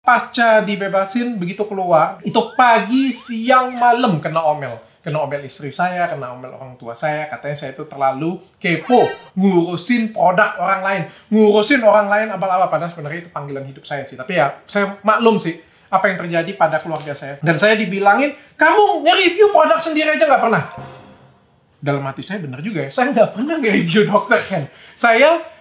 pasca dibebasin, begitu keluar, itu pagi, siang, malam kena omel. Kena omel istri saya, kena omel orang tua saya, katanya saya itu terlalu kepo, ngurusin produk orang lain, ngurusin orang lain abal-abal, padahal sebenarnya itu panggilan hidup saya sih. Tapi ya, saya maklum sih apa yang terjadi pada keluarga saya. Dan saya dibilangin, kamu nge-review produk sendiri aja nggak pernah. Dalam hati saya benar juga ya, saya nggak pernah nge-review Dr. Hen. Saya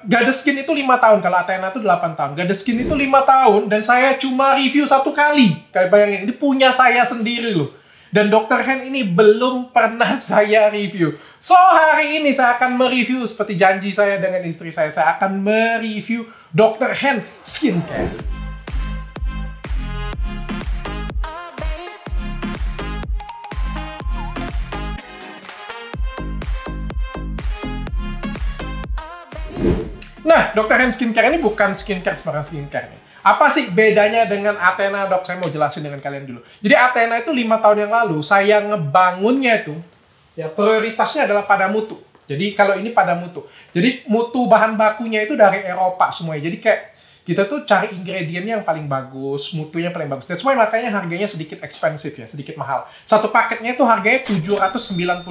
Gadeskin itu 5 tahun, kalau Athena itu 8 tahun. Gadeskin itu 5 tahun, dan saya cuma review 1 kali. Kayak bayangin, ini punya saya sendiri loh. Dan Dr. Hen ini belum pernah saya review. So, hari ini saya akan mereview, seperti janji saya dengan istri saya akan mereview Dr. Hen Skincare. Nah, Dr. Hen Skincare ini bukan skincare sembarang skincare nih. Apa sih bedanya dengan Athena, dok? Saya mau jelasin dengan kalian dulu. Jadi Athena itu 5 tahun yang lalu, saya ngebangunnya itu, ya prioritasnya adalah pada mutu. Jadi kalau ini pada mutu. Jadi mutu bahan bakunya itu dari Eropa semuanya. Jadi kayak kita tuh cari ingredientnya yang paling bagus, mutunya paling bagus. That's why makanya harganya sedikit expensive ya, sedikit mahal. Satu paketnya itu harganya 790.000.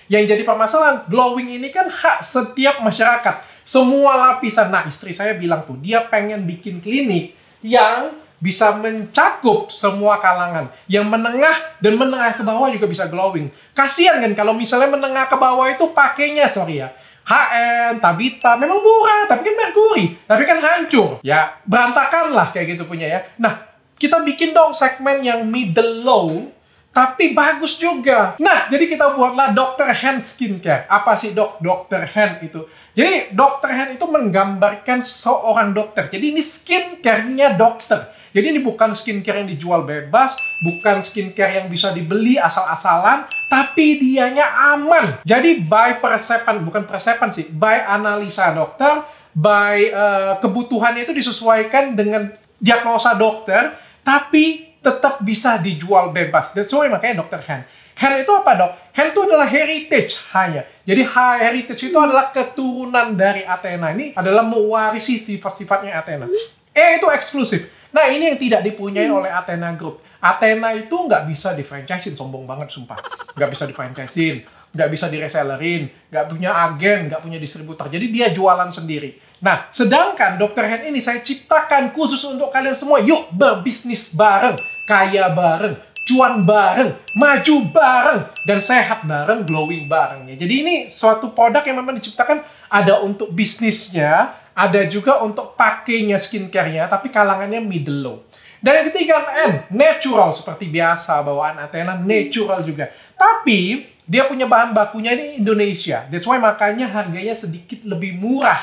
Yang jadi permasalahan, glowing ini kan hak setiap masyarakat. Semua lapisan. Nah, istri saya bilang tuh, dia pengen bikin klinik yang bisa mencakup semua kalangan. Yang menengah dan menengah ke bawah juga bisa glowing. Kasian kan kalau misalnya menengah ke bawah itu pakainya, sorry ya, HN, Tabita, memang murah, tapi kan Mercury, tapi kan hancur. Ya, berantakan lah kayak gitu punya ya. Nah, kita bikin dong segmen yang middle low, tapi bagus juga. Nah, jadi kita buatlah Dr. Hen Skincare. Apa sih Dr. Hen itu? Jadi, Dr. Hen itu menggambarkan seorang dokter. Jadi, ini skincare-nya dokter. Jadi, ini bukan skincare yang dijual bebas, bukan skincare yang bisa dibeli asal-asalan, tapi dianya aman. Jadi, by persepan, bukan persepan sih, by analisa dokter, by kebutuhannya itu disesuaikan dengan diagnosa dokter, tapi tetap bisa dijual bebas. That's why makanya Dr. Hen. Hen itu apa, dok? Hen itu adalah heritage hanya. Jadi heritage itu adalah keturunan dari Athena. Ini adalah mewarisi sifat-sifatnya Athena. Itu eksklusif. Nah, ini yang tidak dipunyai oleh Athena Group. Athena itu nggak bisa di-franchise-in, sombong banget sumpah. Nggak bisa di-franchise-in, nggak bisa di-resellerin, nggak punya agen, nggak punya distributor. Jadi dia jualan sendiri. Nah, sedangkan Dr. Hen ini saya ciptakan khusus untuk kalian semua. Yuk berbisnis bareng, kaya bareng, cuan bareng, maju bareng, dan sehat bareng, glowing bareng. Jadi ini suatu produk yang memang diciptakan ada untuk bisnisnya, ada juga untuk pakainya skincare-nya, tapi kalangannya middle low. Dan yang ketiga, N, natural. Seperti biasa, bawaan Athena natural juga. Tapi, dia punya bahan bakunya ini Indonesia. That's why makanya harganya sedikit lebih murah.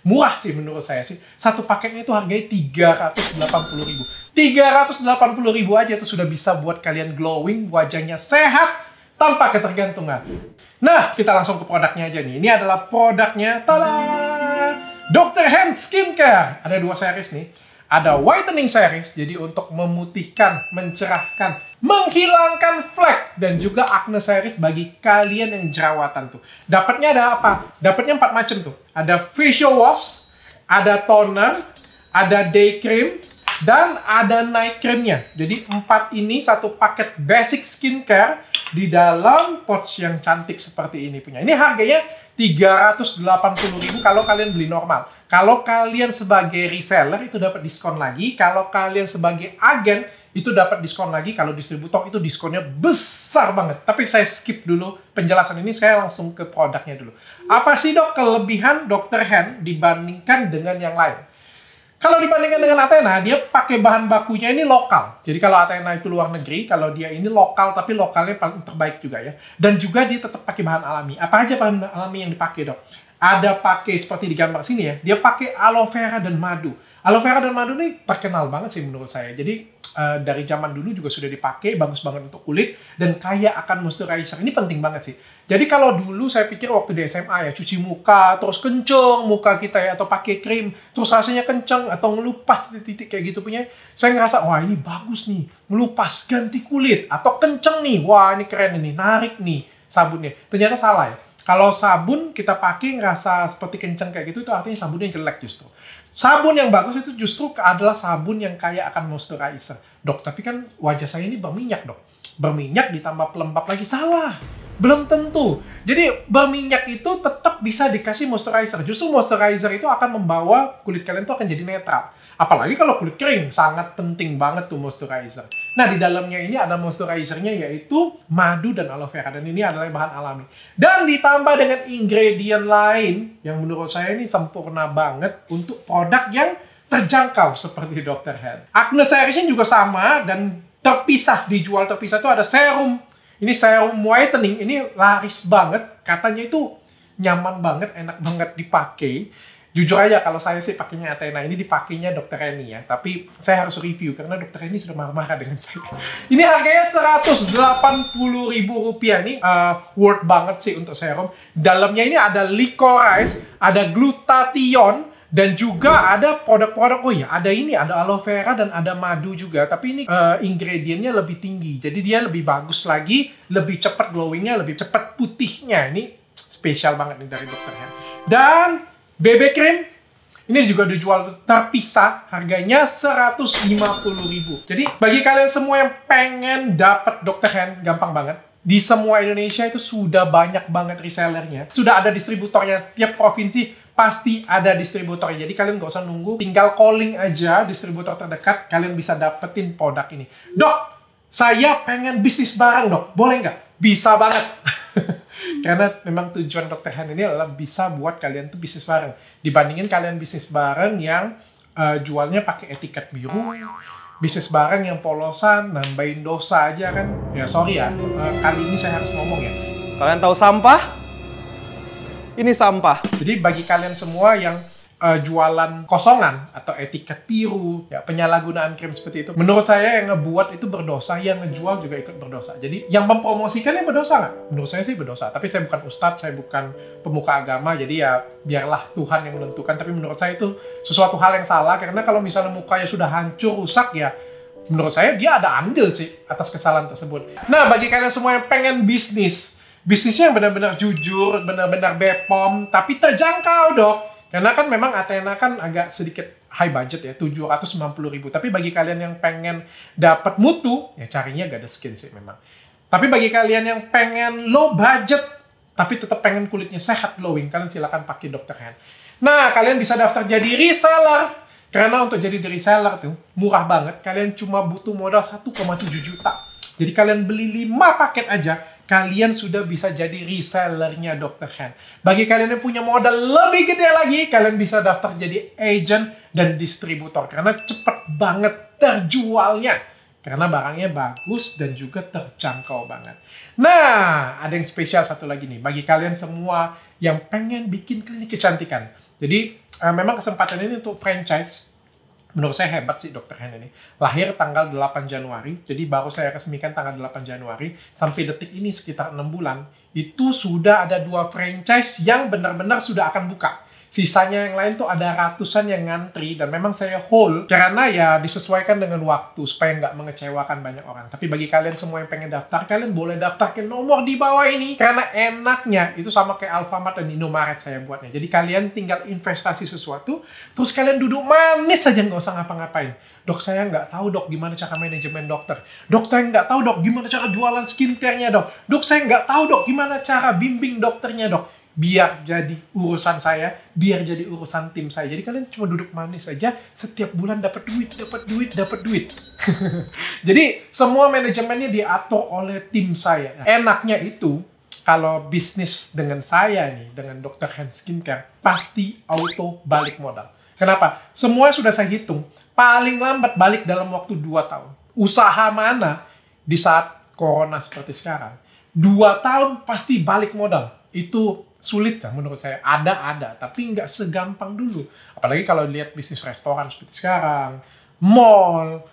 Murah sih menurut saya sih. Satu paketnya itu harganya 380.000. 380.000 aja itu sudah bisa buat kalian glowing, wajahnya sehat, tanpa ketergantungan. Nah, kita langsung ke produknya aja nih. Ini adalah produknya. Tada! Dr. Hen Skincare. Ada 2 series nih. Ada whitening series, jadi untuk memutihkan, mencerahkan, menghilangkan flek, dan juga acne series bagi kalian yang jerawatan tuh. Dapatnya ada apa? Dapatnya 4 macam tuh. Ada facial wash, ada toner, ada day cream, dan ada night creamnya. Jadi 4 ini satu paket basic skincare di dalam pouch yang cantik seperti ini punya. Ini harganya 380.000 kalau kalian beli normal. Kalau kalian sebagai reseller itu dapat diskon lagi. Kalau kalian sebagai agen itu dapat diskon lagi. Kalau distributor itu diskonnya besar banget. Tapi saya skip dulu penjelasan ini, saya langsung ke produknya dulu. Apa sih, dok, kelebihan Dr. Hen dibandingkan dengan yang lain? Kalau dibandingkan dengan Athena, dia pakai bahan bakunya ini lokal. Jadi kalau Athena itu luar negeri, kalau dia ini lokal, tapi lokalnya paling terbaik juga ya. Dan juga dia tetap pakai bahan alami. Apa aja bahan alami yang dipakai, dok? Ada pakai seperti di gambar sini ya, dia pakai aloe vera dan madu. Aloe vera dan madu ini terkenal banget sih menurut saya. Jadi dari zaman dulu juga sudah dipakai, bagus banget untuk kulit, dan kaya akan moisturizer. Ini penting banget sih. Jadi kalau dulu saya pikir waktu di SMA ya, cuci muka, terus kenceng muka kita ya, atau pakai krim, terus rasanya kenceng, atau ngelupas titik-titik kayak gitu punya. Saya ngerasa, wah ini bagus nih, ngelupas, ganti kulit, atau kenceng nih, wah ini keren ini, narik nih sabunnya. Ternyata salah ya. Kalau sabun kita pakai ngerasa seperti kenceng kayak gitu, itu artinya sabunnya jelek justru. Sabun yang bagus itu justru adalah sabun yang kaya akan moisturizer. Dok, tapi kan wajah saya ini berminyak, dok. Berminyak ditambah pelembab lagi. Salah. Belum tentu. Jadi berminyak itu tetap bisa dikasih moisturizer. Justru moisturizer itu akan membawa kulit kalian itu akan jadi netral. Apalagi kalau kulit kering, sangat penting banget tuh moisturizer. Nah, di dalamnya ini ada moisturizernya yaitu madu dan aloe vera. Dan ini adalah bahan alami. Dan ditambah dengan ingredient lain yang menurut saya ini sempurna banget untuk produk yang terjangkau seperti Dr. Hand. Acne Seriesnya juga sama dan terpisah, dijual terpisah itu ada serum. Ini serum whitening, ini laris banget. Katanya itu nyaman banget, enak banget dipakai. Jujur aja kalau saya sih pakainya Athena, ini dipakainya Dr. Reni ya. Tapi saya harus review karena Dr. Reni sudah marah-marah dengan saya. Ini harganya Rp180.000 nih, worth banget sih untuk serum. Dalamnya ini ada licorice, ada glutathione, dan juga ada produk-produk, oh ya, ada ini, ada aloe vera dan ada madu juga. Tapi ini ingredientnya lebih tinggi. Jadi dia lebih bagus lagi, lebih cepat glowingnya, lebih cepat putihnya. Ini spesial banget nih dari Dr. Hand. Dan BB cream, ini juga dijual terpisah, harganya Rp150.000. Jadi bagi kalian semua yang pengen dapat Dr. Hand, gampang banget. Di semua Indonesia itu sudah banyak banget resellernya. Sudah ada distributornya, setiap provinsi pasti ada distributornya. Jadi kalian nggak usah nunggu, tinggal calling aja distributor terdekat, kalian bisa dapetin produk ini. Dok, saya pengen bisnis bareng, dok. Boleh nggak? Bisa banget. Karena memang tujuan Dr. Hand ini adalah bisa buat kalian tuh bisnis bareng. Dibandingin kalian bisnis bareng yang jualnya pakai etiket biru, bisnis bareng yang polosan, nambahin dosa aja kan. Ya sorry ya, kali ini saya harus ngomong ya. Kalian tahu sampah? Ini sampah. Jadi bagi kalian semua yang jualan kosongan atau etiket biru, ya penyalahgunaan krim seperti itu, menurut saya yang ngebuat itu berdosa, yang ngejual juga ikut berdosa. Jadi yang mempromosikannya berdosa nggak? Menurut saya sih berdosa. Tapi saya bukan ustadz, saya bukan pemuka agama, jadi ya biarlah Tuhan yang menentukan. Tapi menurut saya itu sesuatu hal yang salah, karena kalau misalnya mukanya sudah hancur, rusak ya, menurut saya dia ada andil sih atas kesalahan tersebut. Nah, bagi kalian semua yang pengen bisnisnya yang benar-benar jujur, benar-benar BPOM, tapi terjangkau, dok. Karena kan memang Athena kan agak sedikit high budget ya, Rp790.000. Tapi bagi kalian yang pengen dapat mutu, ya carinya gak ada skin sih memang. Tapi bagi kalian yang pengen low budget, tapi tetap pengen kulitnya sehat, glowing, kalian silakan pakai Dr. Hand. Nah, kalian bisa daftar jadi reseller. Karena untuk jadi reseller tuh murah banget. Kalian cuma butuh modal 1,7 juta. Jadi kalian beli 5 paket aja, kalian sudah bisa jadi resellernya Dr. Hand. Bagi kalian yang punya modal lebih gede lagi, kalian bisa daftar jadi agent dan distributor. Karena cepet banget terjualnya. Karena barangnya bagus dan juga terjangkau banget. Nah, ada yang spesial satu lagi nih. Bagi kalian semua yang pengen bikin klinik kecantikan. Jadi, memang kesempatan ini untuk franchise. Menurut saya hebat sih Dr. Hand ini. Lahir tanggal 8 Januari, jadi baru saya resmikan tanggal 8 Januari. Sampai detik ini sekitar 6 bulan, itu sudah ada 2 franchise yang benar-benar sudah akan buka. Sisanya yang lain tuh ada ratusan yang ngantri, dan memang saya hold karena ya disesuaikan dengan waktu supaya nggak mengecewakan banyak orang. Tapi bagi kalian semua yang pengen daftar, kalian boleh daftar ke nomor di bawah ini. Karena enaknya itu sama kayak Alfamart dan Indomaret saya buatnya. Jadi kalian tinggal investasi sesuatu, terus kalian duduk manis saja, nggak usah ngapa-ngapain. Dok, saya nggak tahu, dok, gimana cara manajemen dokter. Dok, saya nggak tahu, dok, gimana cara jualan skincare-nya, dok. Dok, saya nggak tahu, dok, gimana cara bimbing dokternya, dok. Biar jadi urusan saya, biar jadi urusan tim saya. Jadi kalian cuma duduk manis aja, setiap bulan dapat duit, dapat duit, dapat duit. Jadi semua manajemennya diatur oleh tim saya. Enaknya itu, kalau bisnis dengan saya nih, dengan Dr. Hand Skincare, pasti auto balik modal. Kenapa? Semua sudah saya hitung, paling lambat balik dalam waktu 2 tahun. Usaha mana di saat corona seperti sekarang, 2 tahun pasti balik modal. Itu sulit kan menurut saya. Ada, tapi nggak segampang dulu. Apalagi kalau lihat bisnis restoran seperti sekarang, mall,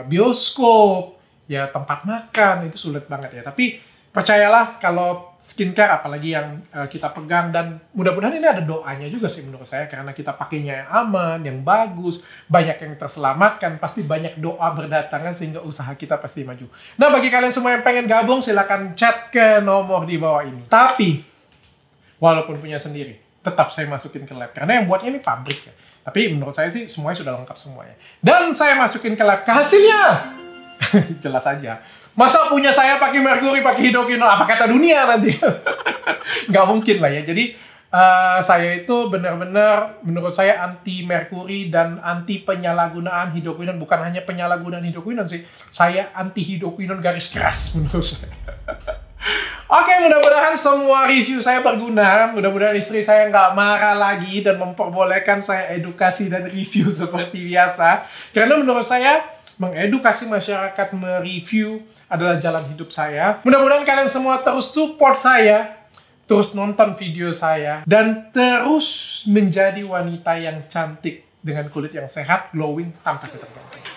bioskop, ya tempat makan, itu sulit banget ya. Tapi percayalah kalau skincare, apalagi yang kita pegang, dan mudah-mudahan ini ada doanya juga sih menurut saya, karena kita pakainya yang aman, yang bagus, banyak yang terselamatkan, pasti banyak doa berdatangan sehingga usaha kita pasti maju. Nah, bagi kalian semua yang pengen gabung, silakan chat ke nomor di bawah ini. Tapi walaupun punya sendiri, tetap saya masukin ke lab. Karena yang buatnya ini pabrik ya. Tapi menurut saya sih semuanya sudah lengkap semuanya. Dan saya masukin ke lab, hasilnya jelas aja. Masa punya saya pakai merkuri, pakai hidroquinone, apa kata dunia nanti? Nggak mungkin lah ya. Jadi saya itu benar-benar menurut saya anti merkuri dan anti penyalahgunaan hidroquinone. Bukan hanya penyalahgunaan hidroquinone sih, saya anti hidroquinone garis keras menurut saya. Oke, mudah-mudahan semua review saya berguna. Mudah-mudahan istri saya nggak marah lagi dan memperbolehkan saya edukasi dan review seperti biasa. Karena menurut saya mengedukasi masyarakat mereview adalah jalan hidup saya. Mudah-mudahan kalian semua terus support saya, terus nonton video saya, dan terus menjadi wanita yang cantik dengan kulit yang sehat, glowing, tanpa ketergantungan.